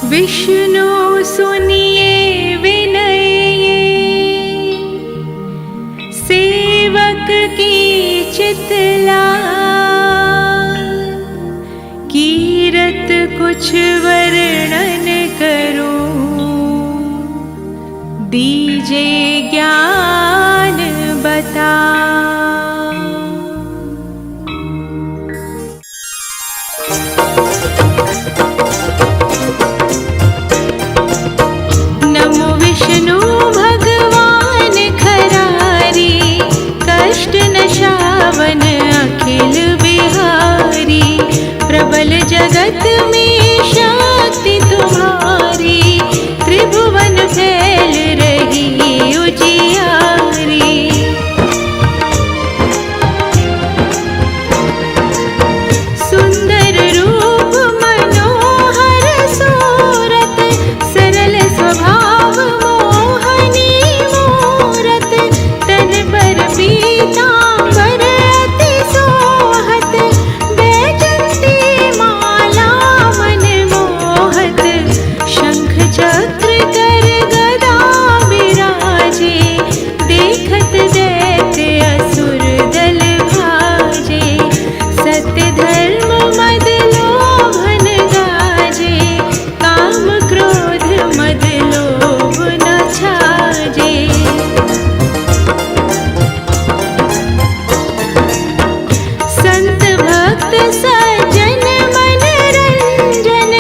विष्णु सुनिए विनय सेवक की चितला, कीरत कुछ वर्णन करूं, दीजे ज्ञान बता। नमो विष्णु भगवान खरारी, कष्ट नशावन अखिल बिहारी, प्रबल जगत में शक्ति तुम्हारी, त्रिभुवन फैल रही उजियारी। सुंदर रूप मनोहर सूरत, सरल स्वभाव मोहनी मूरत, तन पर पीतांबर अति सोहत, बैजंती माला मन मोहत, शंख चक्र कर गदा बिराजे, देखत दैत्य असुर दल भाजे, सत्य धर्म मद लोभन गाजे, काम क्रोध मद लोभ न छाजे। संत भक्त सज्जन मन रंजन,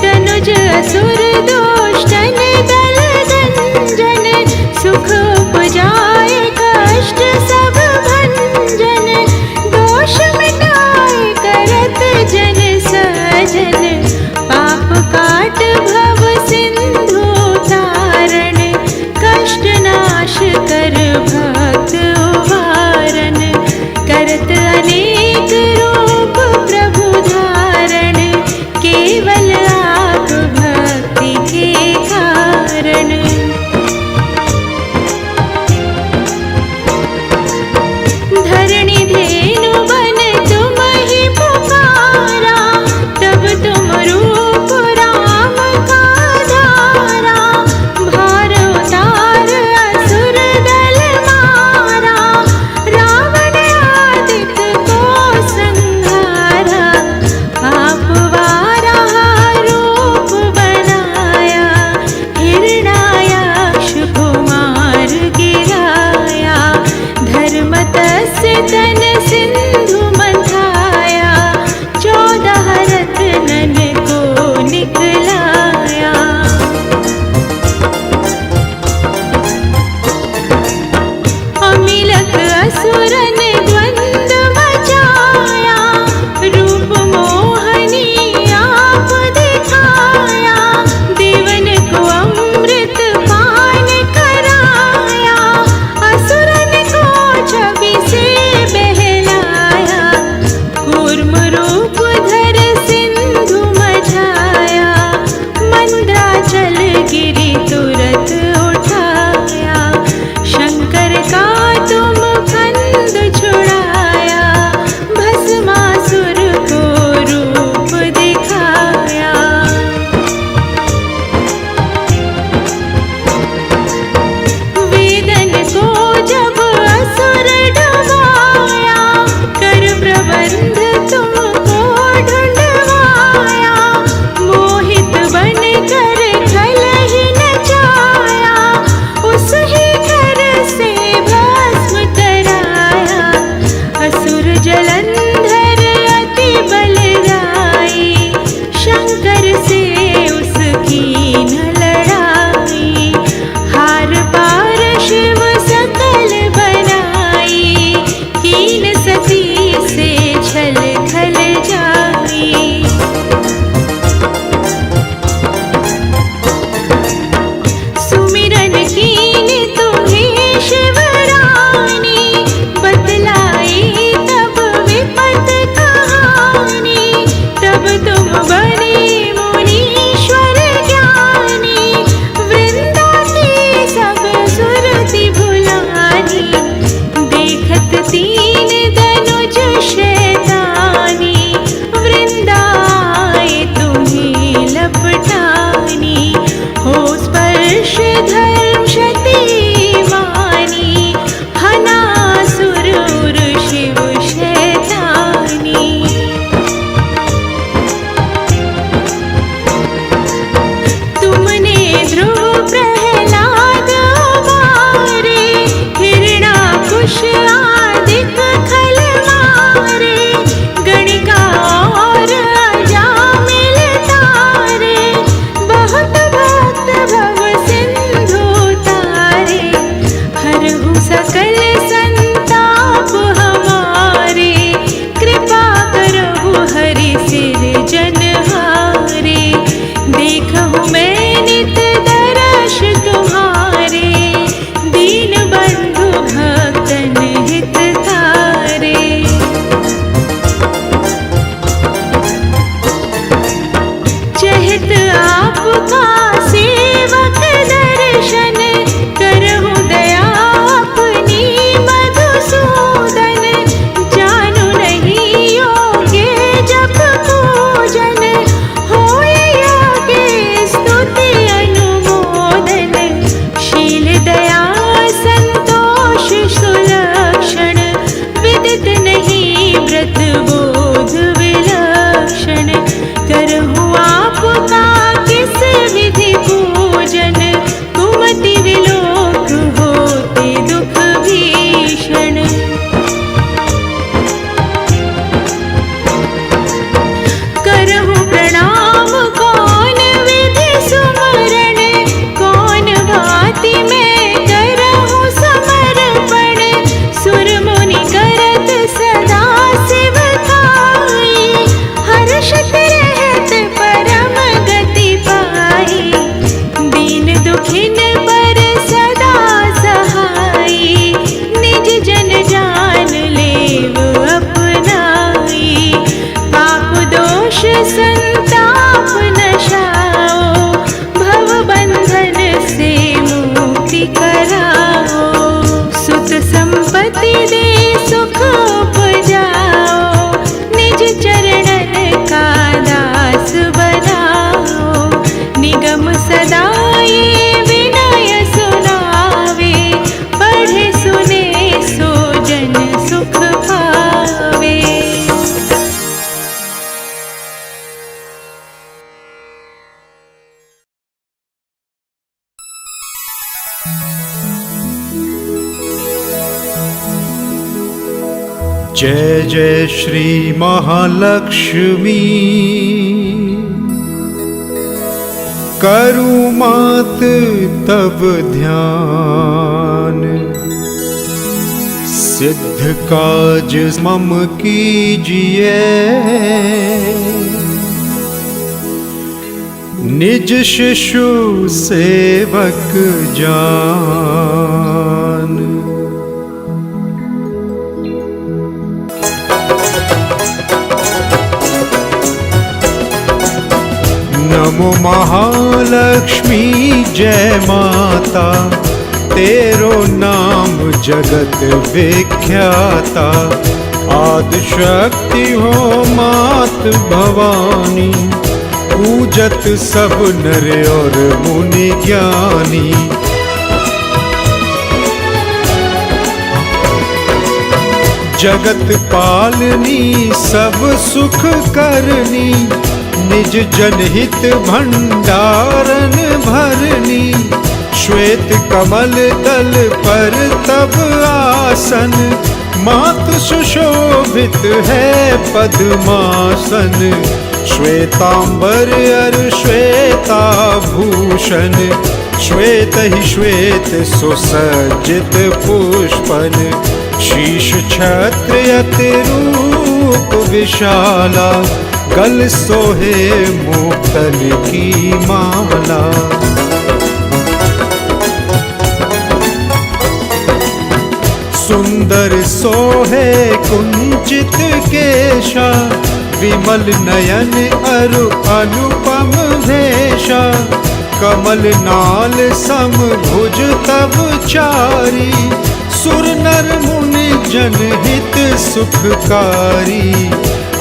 तनुज असुर दोष्टन दल गंजन, सुख उपजाए कष्ट सब भंजन, दोष मिटाए करत जन सजन, पाप काट भव सिंधु तारण, कष्ट नाश कर भक्त उबारन, करत अनेक रूप प्रभु धारण, केवल आप भक्त हरि सिरजनहारे, देखहु मैं नित दर्श तुम्हारे, दीन बंधु भक्तन हित तारे। चहत आपका सेवक दर्शन, करहु दया अपनी मधुसूदन, जानु नहीं योग्य जप पूजन, होय योग्य स्तुति अनुमोदन। शील दया संतोष सुलक्षण, विदित नहीं व्रत बोध विलक्षण, करहु आपका किस विधि पूजन, कुमति विलोक होते दुख भीषण। करहु प्रणाम कौन विधि सुमरण, कौन भांति मैं करहु समर्पण, सुर मुनि करत सदा शिव खाई, हर्षत रहत परम गति पाई, दीन दुखिन पर सदा सहाई, निज जन जान लेव अपनाई, पाप दोष संताप नशाओ, भव बंधन से मुक्ति कराओ, सुत संपत्ति दे सुख उपजाओ, निज चरणन का दास बनाओ, निगम सदा ये विनय सुनावे, पढ़े सुने सो जन सुख पावे। जय जय श्री महालक्ष्मी, करूं मात तब ध्यान, सिद्ध काज मम कीजिए, निज शिशु सेवक जान। नमो महालक्ष्मी जय माता, तेरो नाम जगत विख्याता, आदि शक्ति हो मात भवानी, पूजत सब नर और मुनि ज्ञानी। जगत पालनी सब सुख करनी, निज जनहित भंडारन भरनी, श्वेत कमल दल पर तब आसन, मातु सुशोभित है पद्मासन, श्वेतांबर अर श्वेताभूषण, श्वेत ही श्वेत सुसज्जित पुष्पन, शीश छत्र अति रूप विशाला, गल सोहे मुक्तन की माला। सुंदर सोहे कुंचित केशा, विमल नयन अरु अनुपम भेषा, कमल नाल सम भुज तब चारी, सुर नर मुनि जनहित सुखकारी,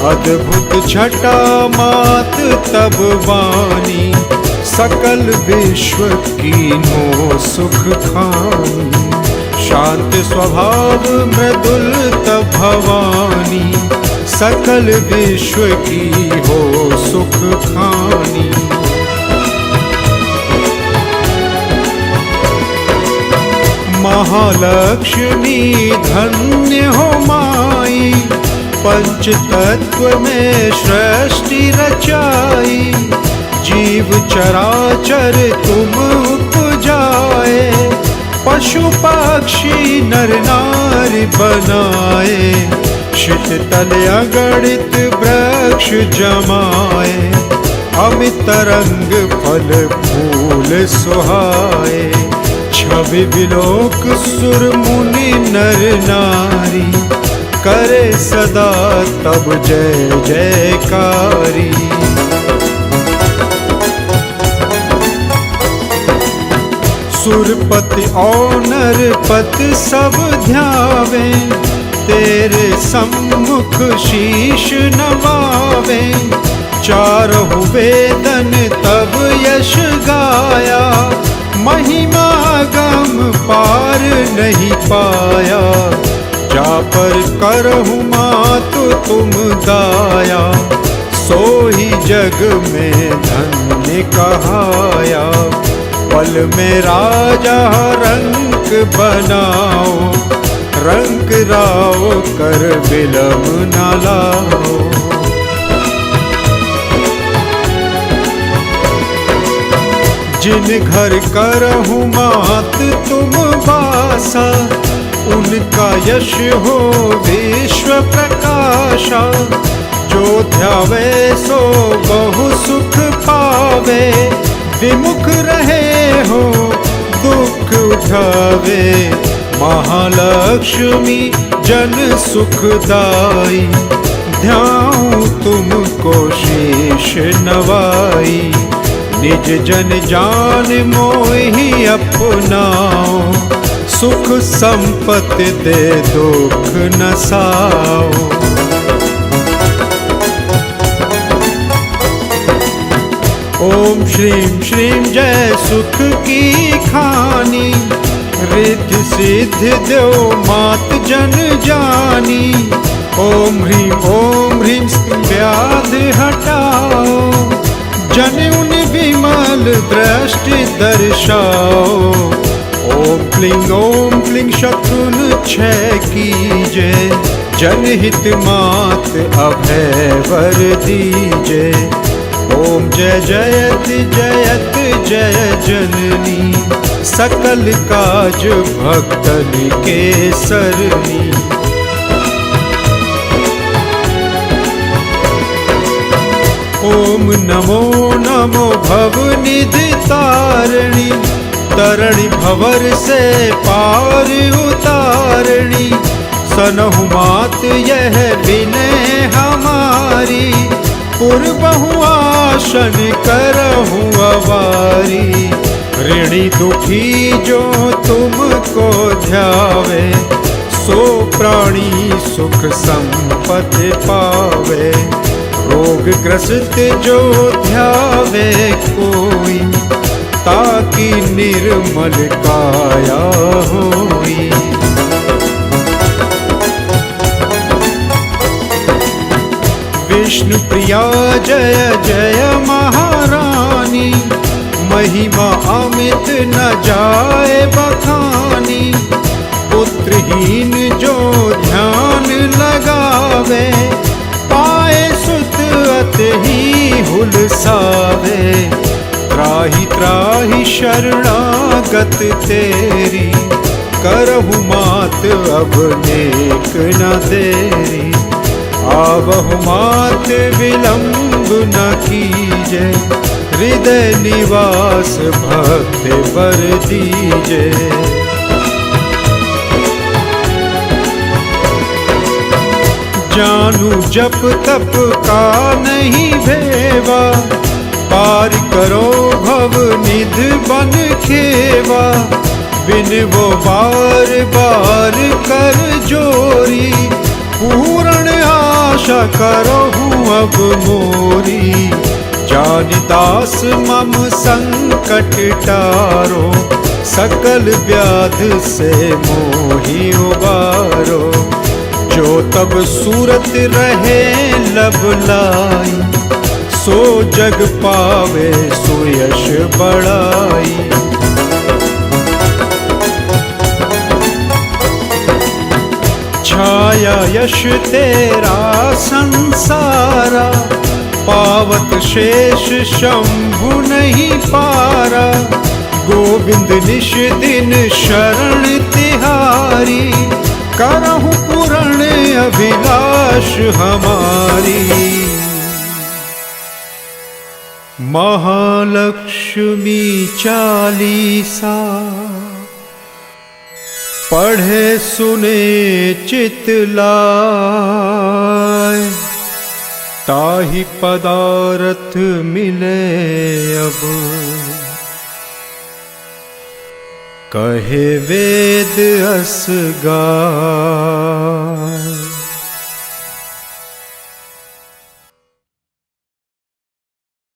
अद्भुत छटा मात तब वाणी, सकल विश्व कीन्हो सुख खानी, शांत स्वभाव मृदुल तब भवानी, सकल विश्व की हो सुख खानी। महालक्ष्मी धन्य हो माई, पंच तत्व में सृष्टि रचाई, जीव चराचर तुम उपजाए, पशु पक्षी नर नारी बनाए, शीतल अगणित वृक्ष जमाए, अमित तरंग फल फूल सुहाए। छवि विलोक सुर मुनि नर नारी, करे सदा तब जय जयकारी। सुरपति और नरपति सब ध्यावे, तेरे सम्मुख शीश नवावे। चारहु वेदन तब यश गाया, महिमा गम पार नहीं पाया। जा पर करहु मातु तुम दाया, सोही जग में धन्य कहाया। पल में राजा रंक बनाओ, रंक राव कर विलम न लाओ। जिन घर करहु मात तुम बासा, उनका यश हो विश्व प्रकाशा। जो ध्यावे सो बहु सुख पावे, विमुख रहे हो दुख उठावे। महालक्ष्मी जन सुखदाई, ध्याऊं तुमको शीश नवाई। निज जन जान मोहि अपनाओ, सुख संपत्ति दे दुख नसाओ। ओम श्रीम श्रीम जय सुख की खानी, रिद्धि सिद्धि दो मात जन जानी। ओम ह्रीम व्याधि हटाओ, जन उन विमल दृष्टि दर्शाओ। ओम क्लिंग शत्रुन क्षय कीजे, जनहित मात अभय वर दीजे। ओम जय जयत जयत जय जननी, सकल काज भक्तन के सरनी। ओम नमो नमो भवनिधि तारिणी, तरणी भवर से पार उतारणी। सनहु मात यह विनय हमारी, पूर्वहु आशन करहु अवारी। ऋणी दुखी जो तुमको ध्यावे, सो प्राणी सुख संपत्ति पावे। रोग ग्रसित जो ध्यावे कोई, ताकि निर्मल काया होई। विष्णु प्रिया जय जय महारानी, महिमा अमित न जाए बखानी। पुत्रहीन जो ध्यान लगावे, पाए सुत अतहि हुलसावे। त्राहि त्राहि शरणागत तेरी, करहु मात अब नेक न देरी। आवहु मात विलंब न कीजे, हृदय निवास भक्त वर दीजे। जानू जप तप का नहीं भेवा, पार करो भव निध बन खेवा। बिन वो बार बार कर जोरी, पूर्ण आशा करहु अब मोरी। जानिदास मम संकट टारो, सकल व्याध से मोहि उबारो। जो तब सूरत रहे लब लाई, सो जग पावे सुयश बड़ाई। छाया यश तेरा संसारा, पावत शेष शंभु नहीं पारा। गोविंद निश दिन शरण तिहारी, करहु पूर्ण अभिलाष हमारी। महालक्ष्मी चालीसा पढ़े सुने चित लाय, ताहि पदारथ मिले अब, कहे वेद अस गाय।